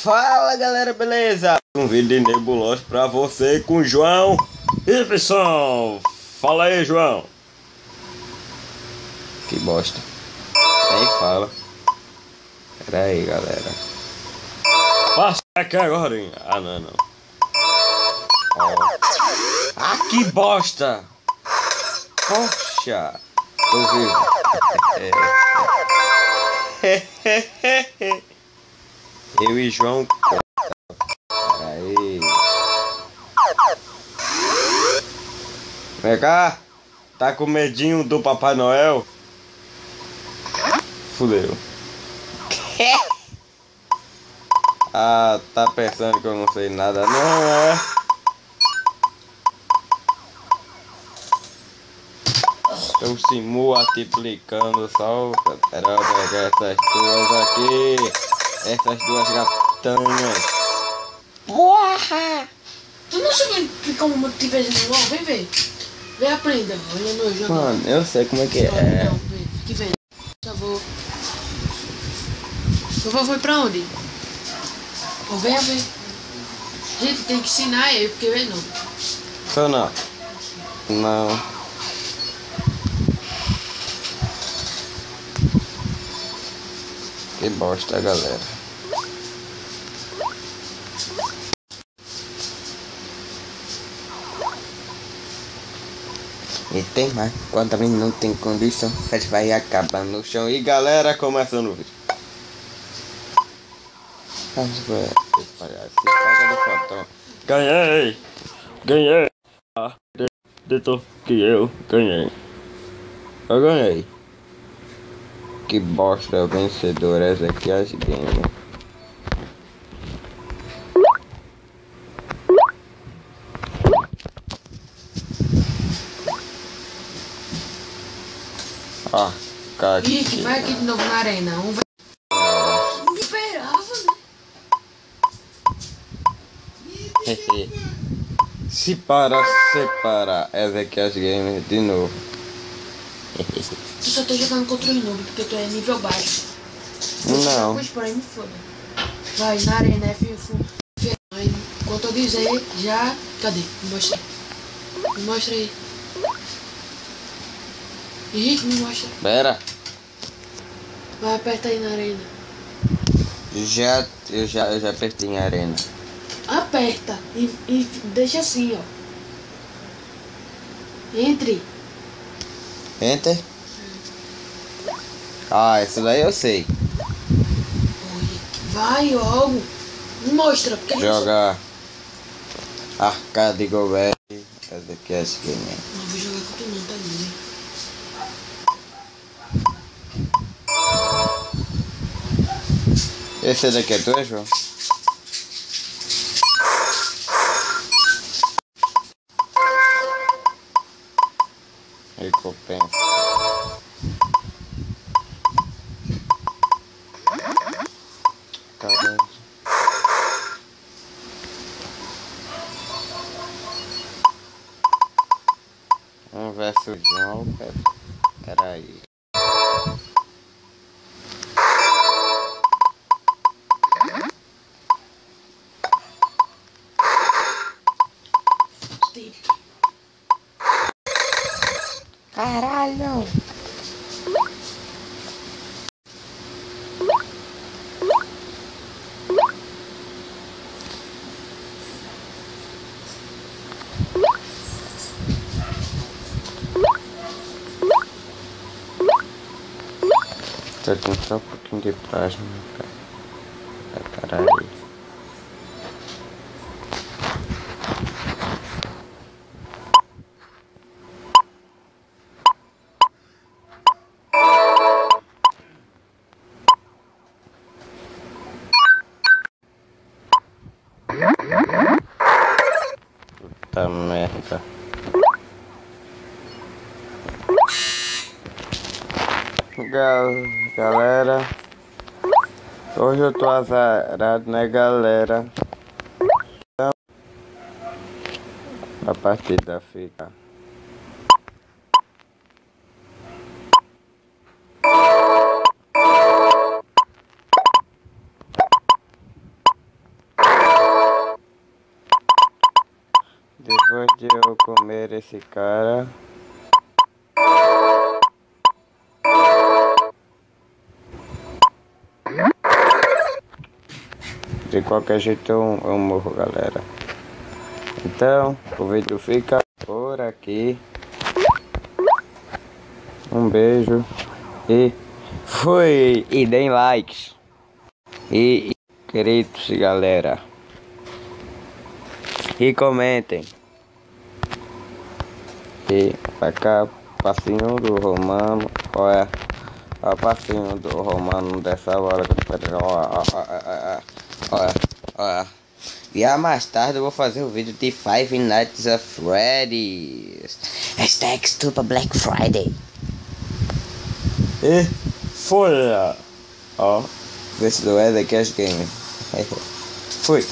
Fala galera, beleza? Um vídeo de nebuloso pra você com o João Iveson. Fala aí, João. Que bosta. Nem fala. Pera aí, galera. Passa aqui agora, hein? Ah, não. Ó. Ah, que bosta. Poxa. Tô vivo. Eu e João. Aí. Vem cá. Tá com medinho do Papai Noel? Fudeu. Ah, tá pensando que eu não sei nada, não é? Eu se multiplicando só. Pera, pegar essas duas aqui. Essas duas gatanhas. Porra! Tu não sabe como multiplicar no LOL? Vem ver. Vem, aprenda. Olha meu jogo. Mano, eu sei como é que é. Então, vem. Que vem. Por favor. Vovô foi pra onde? Ó, venha ver. Gente, tem que ensinar ele, porque ele não. Só não. Não. Que bosta, galera. E tem mais. Quando também não tem condição, a gente vai acabar no chão. E galera, começando o vídeo. Ganhei! Ganhei! Acreditou que eu ganhei. Eu ganhei. Que bosta, vencedor, essa aqui é as game. Ah, cara. Rick, vai aqui de novo na arena. Um vai. Não esperava, né? Se parar, separa. Essa aqui é as games de novo. Tu só tá jogando contra os noob porque tu é nível baixo. Não. Pois por aí me foda. Vai na arena, F. Enquanto eu dizer, já. Cadê? Me mostra. Me mostra aí. Henrique, me mostra. Pera. Vai, aperta aí na arena. Eu já apertei em arena. Aperta e deixa assim, ó. Entre. Enter. Ah, isso daí eu sei. Vai logo. Me mostra. Porque Jogar. Arcade Governo. Essa aqui é as game. não vou jogar com tu não, tá lindo. Esse daqui é tu, João? Recompensa. Caramba. Um versus João. Peraí. Caralho! Tá com só um pouquinho de plasma. Caralho. Puta merda. Galera, hoje eu tô azarado, né, galera? Então, a partida fica. depois de eu comer esse cara... De qualquer jeito eu morro, galera. Então, o vídeo fica por aqui. Um beijo e fui! E deem likes e inscritos, galera. E comentem. E pra cá, passinho do Romano. Olha, o passinho do Romano dessa hora. Olha. E mais tarde eu vou fazer o vídeo de Five Nights at Freddy's. Hashtag Stupa Black Friday. E folha. Ó, vê se do Cash Game. Fui.